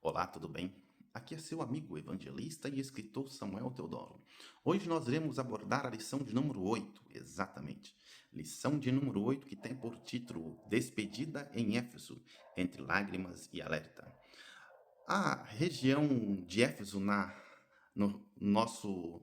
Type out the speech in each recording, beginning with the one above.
Olá, tudo bem? Aqui é seu amigo evangelista e escritor Samuel Teodoro. Hoje nós iremos abordar a lição de número 8, exatamente. Lição de número 8 que tem por título Despedida em Éfeso, entre lágrimas e alerta. A região de Éfeso no nosso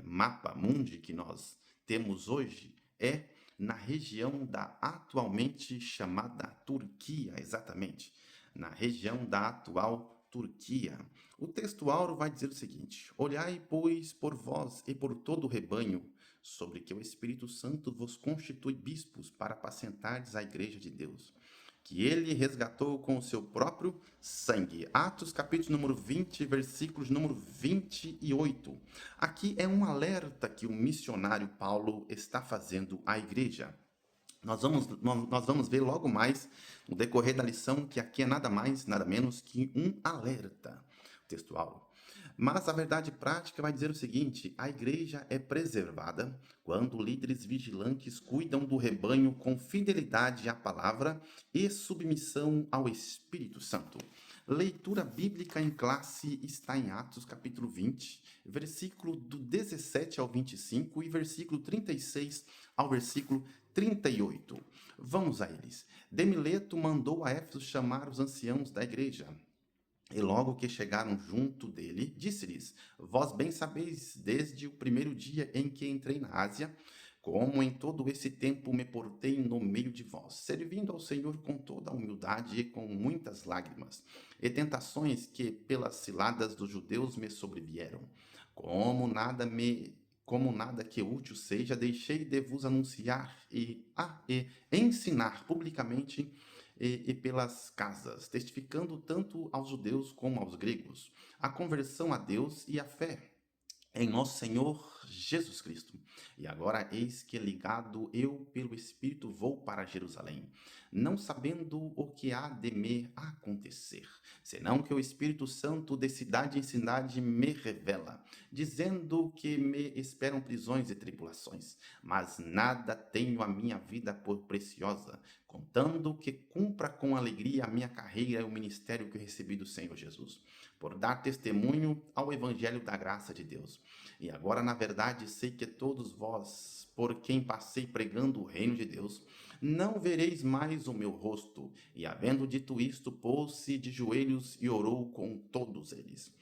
mapa mundi que nós temos hoje é na região da atualmente chamada Turquia, exatamente, na região da atual Turquia. O texto áureo vai dizer o seguinte: Olhai, pois, por vós e por todo o rebanho, sobre que o Espírito Santo vos constitui bispos para apacentardes a igreja de Deus, que ele resgatou com o seu próprio sangue. Atos capítulo número 20, versículos número 28. Aqui é um alerta que o missionário Paulo está fazendo à igreja. Nós vamos ver logo mais, no decorrer da lição, que aqui é nada mais, nada menos que um alerta textual. Mas a verdade prática vai dizer o seguinte: a igreja é preservada quando líderes vigilantes cuidam do rebanho com fidelidade à palavra e submissão ao Espírito Santo. Leitura bíblica em classe está em Atos capítulo 20, versículo do 17 ao 25 e versículo 36 ao versículo 38. Vamos a eles. Demileto mandou a Éfeso chamar os anciãos da igreja. E logo que chegaram junto dele, disse-lhes: Vós bem sabeis, desde o primeiro dia em que entrei na Ásia, como em todo esse tempo me portei no meio de vós, servindo ao Senhor com toda a humildade e com muitas lágrimas, e tentações que pelas ciladas dos judeus me sobrevieram. Como nada que útil seja, deixei de vos anunciar e ensinar publicamente e pelas casas, testificando tanto aos judeus como aos gregos a conversão a Deus e a fé em nosso Senhor Jesus Cristo. E agora eis que ligado eu pelo Espírito vou para Jerusalém, não sabendo o que há de me acontecer, senão que o Espírito Santo de cidade em cidade me revela, dizendo que me esperam prisões e tribulações, mas nada tenho a minha vida por preciosa, contando que cumpra com alegria a minha carreira e o ministério que recebi do Senhor Jesus, por dar testemunho ao evangelho da graça de Deus. E agora, na verdade, sei que todos vós, por quem passei pregando o reino de Deus, não vereis mais o meu rosto. E havendo dito isto, pôs-se de joelhos e orou com todos eles.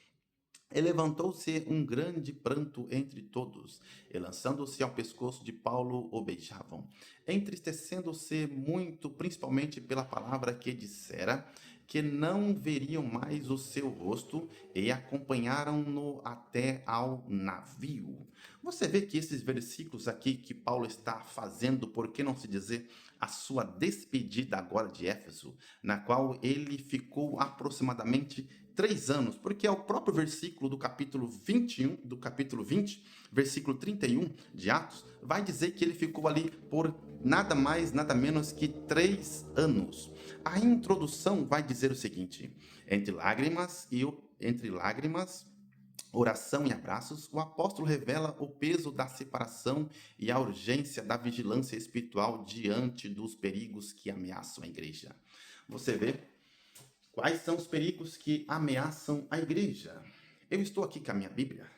E levantou-se um grande pranto entre todos, e lançando-se ao pescoço de Paulo, o beijavam, entristecendo-se muito, principalmente pela palavra que dissera, que não veriam mais o seu rosto, e acompanharam-no até ao navio. Você vê que esses versículos aqui que Paulo está fazendo, por que não se dizer a sua despedida agora de Éfeso, na qual ele ficou aproximadamente 3 anos, porque é o próprio versículo do capítulo 21, do capítulo 20, versículo 31 de Atos, vai dizer que ele ficou ali por nada mais, nada menos que 3 anos. A introdução vai dizer o seguinte: entre lágrimas, oração e abraços, o apóstolo revela o peso da separação e a urgência da vigilância espiritual diante dos perigos que ameaçam a igreja. Você vê quais são os perigos que ameaçam a igreja? Eu estou aqui com a minha Bíblia.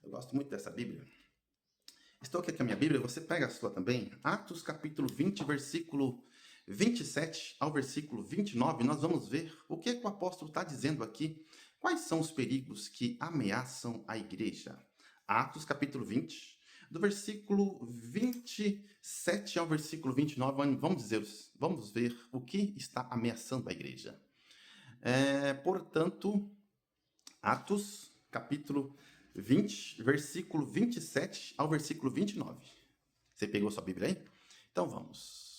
Eu gosto muito dessa Bíblia. Estou aqui com a minha Bíblia, você pega a sua também. Atos capítulo 20, versículo 27 ao versículo 29, nós vamos ver o que o apóstolo está dizendo aqui. Quais são os perigos que ameaçam a igreja? Atos capítulo 20, do versículo 27 ao versículo 29, vamos ver o que está ameaçando a igreja. Portanto, Atos, capítulo 20, versículo 27 ao versículo 29. Você pegou sua Bíblia aí? Então vamos.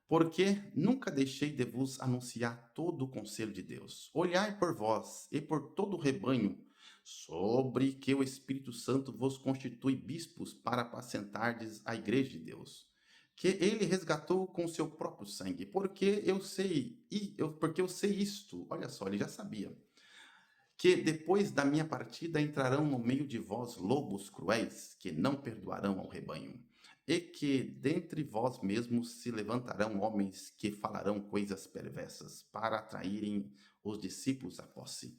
Porque nunca deixei de vos anunciar todo o conselho de Deus. Olhai por vós e por todo o rebanho, sobre que o Espírito Santo vos constitui bispos para apacentardes a igreja de Deus, que ele resgatou com o seu próprio sangue, porque eu sei isto, olha só, ele já sabia, que depois da minha partida entrarão no meio de vós lobos cruéis, que não perdoarão ao rebanho. e que dentre vós mesmos se levantarão homens que falarão coisas perversas para atraírem os discípulos após si.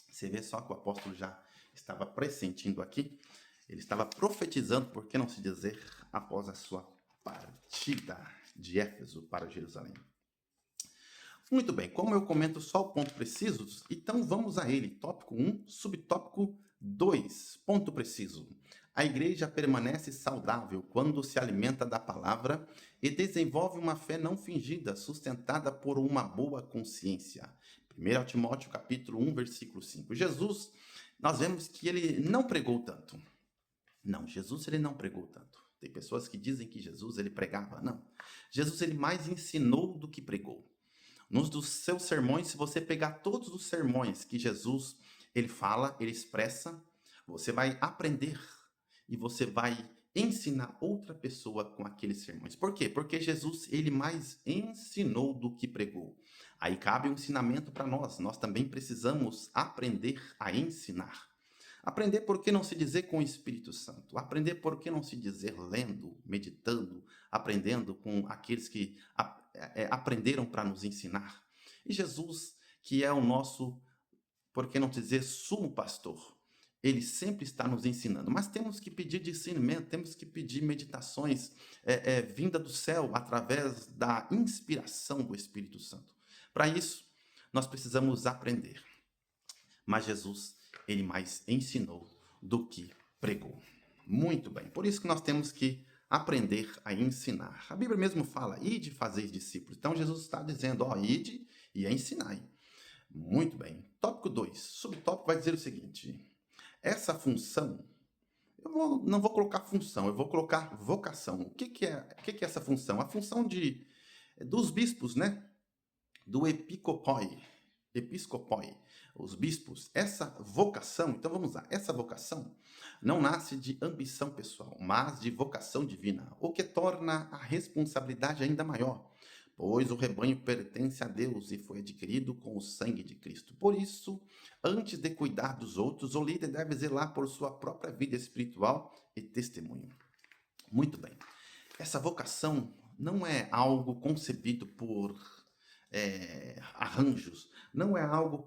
Você vê só que o apóstolo já estava pressentindo aqui, ele estava profetizando, por que não se dizer, após a sua partida de Éfeso para Jerusalém. Muito bem, como eu comento só o ponto preciso, então vamos a ele. Tópico 1, subtópico 2, ponto preciso. A igreja permanece saudável quando se alimenta da palavra e desenvolve uma fé não fingida, sustentada por uma boa consciência. 1 Timóteo capítulo 1, versículo 5. Jesus, nós vemos que ele não pregou tanto. Não, Jesus ele não pregou tanto. Tem pessoas que dizem que Jesus ele pregava. Não. Jesus ele mais ensinou do que pregou. Nos dos seus sermões, se você pegar todos os sermões que Jesus ele fala, ele expressa, você vai aprender e você vai ensinar outra pessoa com aqueles sermões. Por quê? Porque Jesus ele mais ensinou do que pregou. Aí cabe um ensinamento para nós. Nós também precisamos aprender a ensinar. Aprender por que não se dizer com o Espírito Santo. Aprender por que não se dizer lendo, meditando, aprendendo com aqueles que aprenderam para nos ensinar. E Jesus, que é o nosso, por que não dizer, sumo pastor, ele sempre está nos ensinando. Mas temos que pedir discernimento, temos que pedir meditações vinda do céu através da inspiração do Espírito Santo. Para isso, nós precisamos aprender. Mas Jesus, ele mais ensinou do que pregou. Muito bem, por isso que nós temos que aprender a ensinar. A Bíblia mesmo fala, ide fazeis discípulos. Então Jesus está dizendo, ide e ensinai. Muito bem. Tópico 2, subtópico vai dizer o seguinte, essa função, não vou colocar função, eu vou colocar vocação. O que é essa função? A função dos bispos, né? Do episcopoi, os bispos, essa vocação, então vamos lá, essa vocação não nasce de ambição pessoal, mas de vocação divina, o que torna a responsabilidade ainda maior, pois o rebanho pertence a Deus e foi adquirido com o sangue de Cristo. Por isso, antes de cuidar dos outros, o líder deve zelar por sua própria vida espiritual e testemunho. Muito bem, essa vocação não é algo concebido por arranjos, não é algo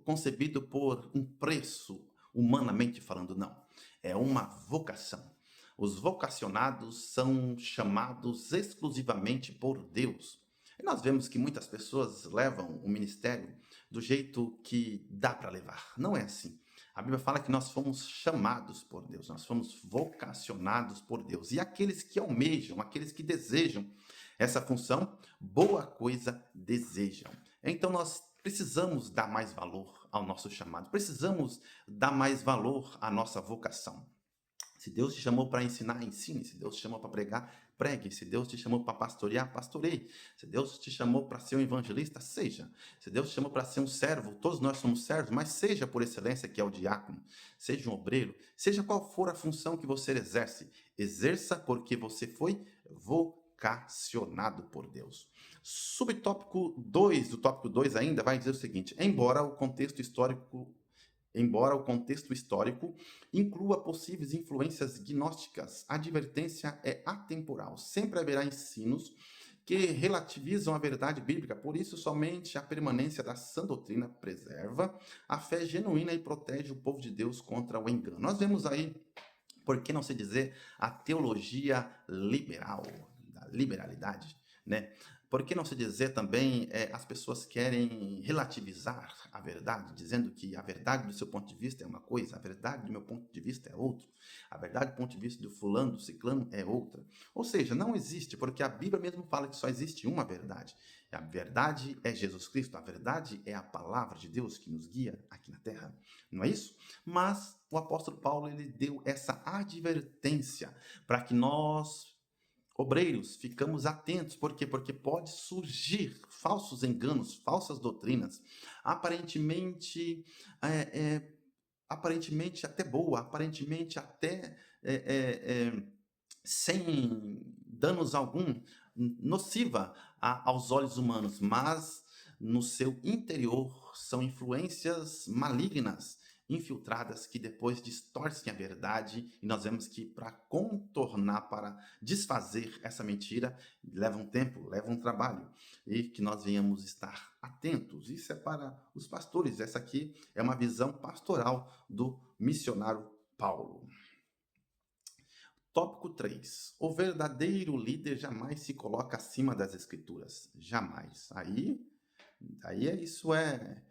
concebido por um preço, humanamente falando, não. É uma vocação. Os vocacionados são chamados exclusivamente por Deus. E nós vemos que muitas pessoas levam o ministério do jeito que dá para levar. Não é assim. A Bíblia fala que nós fomos chamados por Deus, nós fomos vocacionados por Deus. E aqueles que almejam, aqueles que desejam essa função, boa coisa desejam. Então nós precisamos dar mais valor ao nosso chamado, precisamos dar mais valor à nossa vocação. Se Deus te chamou para ensinar, ensine. Se Deus te chamou para pregar, pregue. Se Deus te chamou para pastorear, pastoreie. Se Deus te chamou para ser um evangelista, seja. Se Deus te chamou para ser um servo, todos nós somos servos, mas seja por excelência que é o diácono, seja um obreiro, seja qual for a função que você exerce, exerça porque você foi vocacionado por Deus. Subtópico 2, do tópico 2 ainda, vai dizer o seguinte, embora o contexto histórico inclua possíveis influências gnósticas, a advertência é atemporal. Sempre haverá ensinos que relativizam a verdade bíblica, por isso somente a permanência da sã doutrina preserva a fé genuína e protege o povo de Deus contra o engano. Nós vemos aí, por que não se dizer, a teologia liberal, da liberalidade, né? Por que não se dizer também, as pessoas querem relativizar a verdade, dizendo que a verdade do seu ponto de vista é uma coisa, a verdade do meu ponto de vista é outra, a verdade do ponto de vista do fulano, do ciclano é outra. Ou seja, não existe, porque a Bíblia mesmo fala que só existe uma verdade. A verdade é Jesus Cristo, a verdade é a palavra de Deus que nos guia aqui na terra, não é isso? Mas o apóstolo Paulo ele deu essa advertência para que nós, obreiros, ficamos atentos. Por quê? Porque pode surgir falsos enganos, falsas doutrinas, aparentemente até boa, aparentemente até sem danos algum, nociva aos olhos humanos, mas no seu interior são influências malignas, infiltradas que depois distorcem a verdade, e nós vemos que para contornar, para desfazer essa mentira, leva um tempo, leva um trabalho, e que nós venhamos estar atentos. Isso é para os pastores, essa aqui é uma visão pastoral do missionário Paulo. Tópico 3. O verdadeiro líder jamais se coloca acima das escrituras. Jamais. Isso é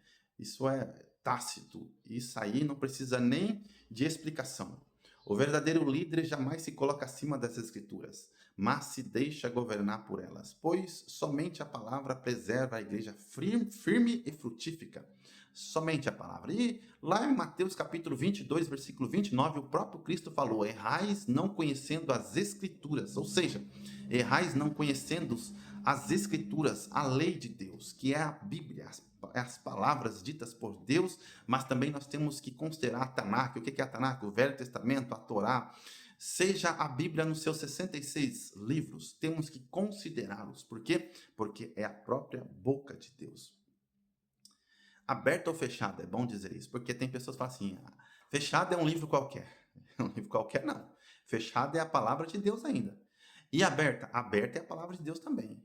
tácito. Isso aí não precisa nem de explicação. O verdadeiro líder jamais se coloca acima das escrituras, mas se deixa governar por elas, pois somente a palavra preserva a igreja firme e frutífica. Somente a palavra. E lá em Mateus capítulo 22, versículo 29, o próprio Cristo falou: errais não conhecendo as escrituras, ou seja, errais não conhecendo as escrituras, a lei de Deus, que é a Bíblia, as palavras ditas por Deus, mas também nós temos que considerar a Tanakh. O que é a Tanakh? O Velho Testamento, a Torá, seja a Bíblia nos seus 66 livros, temos que considerá-los. Por quê? Porque é a própria boca de Deus. Aberta ou fechada? É bom dizer isso, porque tem pessoas que falam assim, fechado é um livro qualquer. Um livro qualquer não. Fechado é a palavra de Deus ainda. E aberta? Aberta é a palavra de Deus também.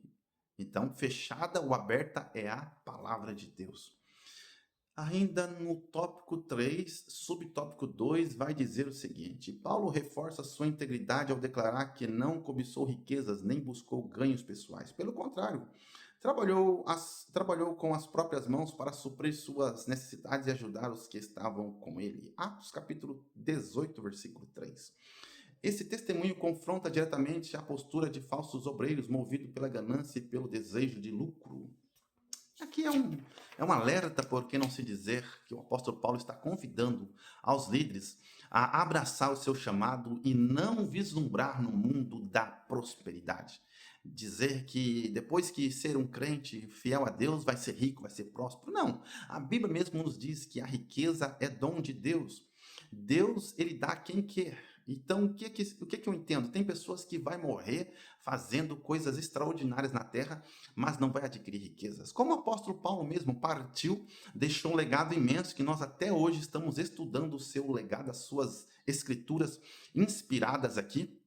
Então, fechada ou aberta é a palavra de Deus. Ainda no tópico 3, subtópico 2, vai dizer o seguinte: Paulo reforça sua integridade ao declarar que não cobiçou riquezas nem buscou ganhos pessoais. Pelo contrário, trabalhou com as próprias mãos para suprir suas necessidades e ajudar os que estavam com ele. Atos capítulo 18, versículo 3. Esse testemunho confronta diretamente a postura de falsos obreiros movidos pela ganância e pelo desejo de lucro. Aqui é um alerta, por que não se dizer, que o apóstolo Paulo está convidando aos líderes a abraçar o seu chamado e não vislumbrar no mundo da prosperidade. Dizer que depois que ser um crente fiel a Deus vai ser rico, vai ser próspero. Não, a Bíblia mesmo nos diz que a riqueza é dom de Deus. Deus, ele dá a quem quer. Então, o que eu entendo? Tem pessoas que vai morrer fazendo coisas extraordinárias na terra, mas não vai adquirir riquezas. Como o apóstolo Paulo mesmo partiu, deixou um legado imenso que nós até hoje estamos estudando o seu legado, as suas escrituras inspiradas aqui,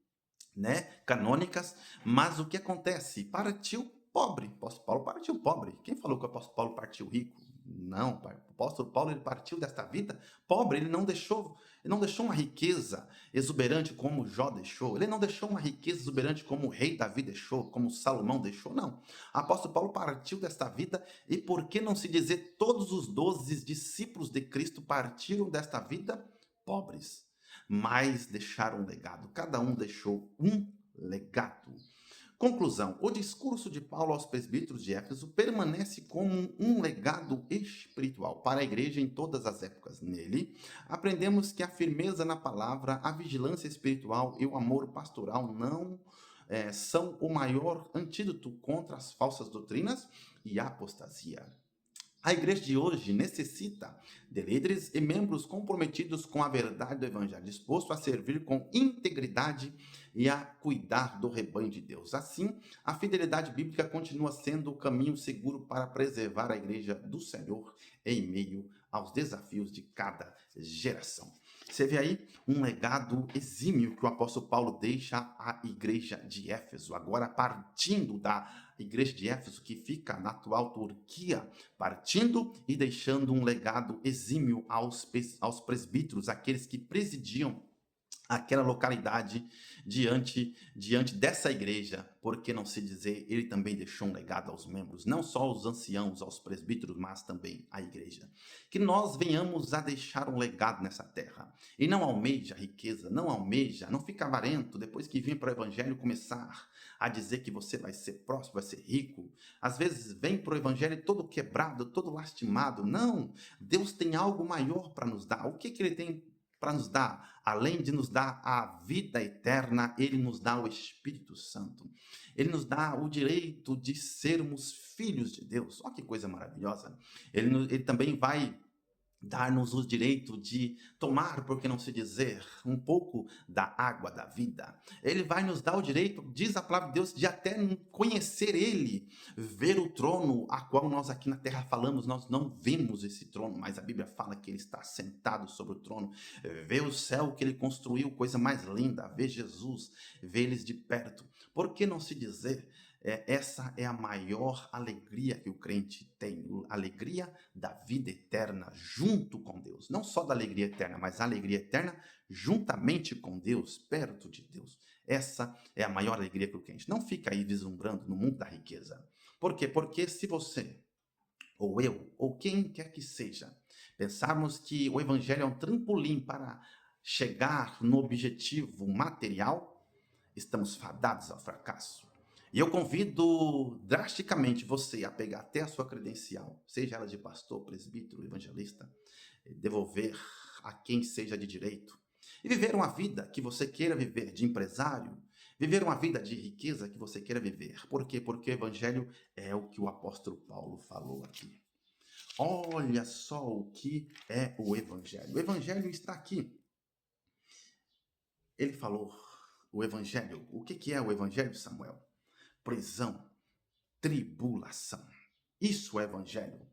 né, canônicas, mas o que acontece? Partiu pobre. O apóstolo Paulo partiu pobre. Quem falou que o apóstolo Paulo partiu rico? Não, pai. O apóstolo Paulo, ele partiu desta vida pobre. Ele não deixou uma riqueza exuberante como Jó deixou. Ele não deixou uma riqueza exuberante como o rei Davi deixou, como Salomão deixou. Não. O apóstolo Paulo partiu desta vida, e por que não se dizer todos os 12 discípulos de Cristo partiram desta vida pobres, mas deixaram um legado. Cada um deixou um legado. Conclusão: o discurso de Paulo aos presbíteros de Éfeso permanece como um legado espiritual para a igreja em todas as épocas. Nele, aprendemos que a firmeza na palavra, a vigilância espiritual e o amor pastoral não são o maior antídoto contra as falsas doutrinas e a apostasia. A igreja de hoje necessita de líderes e membros comprometidos com a verdade do evangelho, dispostos a servir com integridade e a cuidar do rebanho de Deus. Assim, a fidelidade bíblica continua sendo o caminho seguro para preservar a igreja do Senhor em meio aos desafios de cada geração. Você vê aí um legado exímio que o apóstolo Paulo deixa à igreja de Éfeso, agora partindo da igreja de Éfeso, que fica na atual Turquia, partindo e deixando um legado exímio aos presbíteros, aqueles que presidiam aquela localidade diante dessa igreja. Por que não se dizer, ele também deixou um legado aos membros, não só aos anciãos, aos presbíteros, mas também à igreja. Que nós venhamos a deixar um legado nessa terra, e não almeja riqueza, não fica avarento, depois que vir para o evangelho começar a dizer que você vai ser próspero, vai ser rico. Às vezes vem para o evangelho todo quebrado, todo lastimado. Não, Deus tem algo maior para nos dar. O que ele tem para nos dar? Além de nos dar a vida eterna, ele nos dá o Espírito Santo. Ele nos dá o direito de sermos filhos de Deus. Olha que coisa maravilhosa. Ele também vai dar-nos o direito de tomar, por que não se dizer, um pouco da água da vida. Ele vai nos dar o direito, diz a palavra de Deus, de até conhecer Ele, ver o trono a qual nós aqui na terra falamos, nós não vemos esse trono, mas a Bíblia fala que Ele está sentado sobre o trono, ver o céu que Ele construiu, coisa mais linda, ver Jesus, ver eles de perto. Por que não se dizer, essa é a maior alegria que o crente tem, a alegria da vida eterna junto com Deus. Não só da alegria eterna, mas a alegria eterna juntamente com Deus, perto de Deus. Essa é a maior alegria que o crente. Não fica aí vislumbrando no mundo da riqueza. Por quê? Porque se você, ou eu, ou quem quer que seja, pensarmos que o evangelho é um trampolim para chegar no objetivo material, estamos fadados ao fracasso. E eu convido drasticamente você a pegar até a sua credencial, seja ela de pastor, presbítero, evangelista, devolver a quem seja de direito, e viver uma vida que você queira viver de empresário, viver uma vida de riqueza que você queira viver. Por quê? Porque o evangelho é o que o apóstolo Paulo falou aqui. Olha só o que é o evangelho. O evangelho está aqui. Ele falou, o evangelho, o que é o evangelho, Samuel? Prisão, tribulação. Isso é evangelho.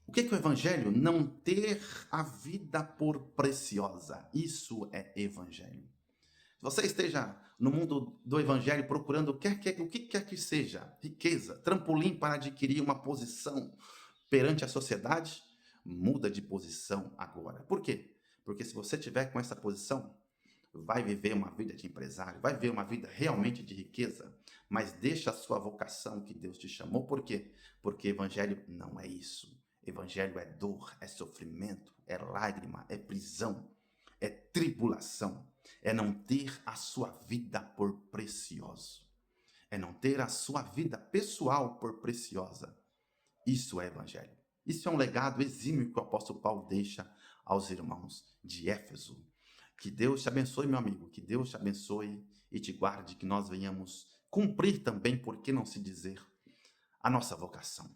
O que é o evangelho? Não ter a vida por preciosa. Isso é evangelho. Se você esteja no mundo do evangelho procurando o que quer que seja, riqueza, trampolim para adquirir uma posição perante a sociedade, muda de posição agora. Por quê? Porque se você tiver com essa posição, vai viver uma vida de empresário, vai viver uma vida realmente de riqueza, mas deixa a sua vocação que Deus te chamou. Por quê? Porque evangelho não é isso. Evangelho é dor, é sofrimento, é lágrima, é prisão, é tribulação, é não ter a sua vida por precioso, é não ter a sua vida pessoal por preciosa. Isso é evangelho. Isso é um legado exímio que o apóstolo Paulo deixa aos irmãos de Éfeso. Que Deus te abençoe, meu amigo, que Deus te abençoe e te guarde, que nós venhamos cumprir também, por que não se dizer, a nossa vocação.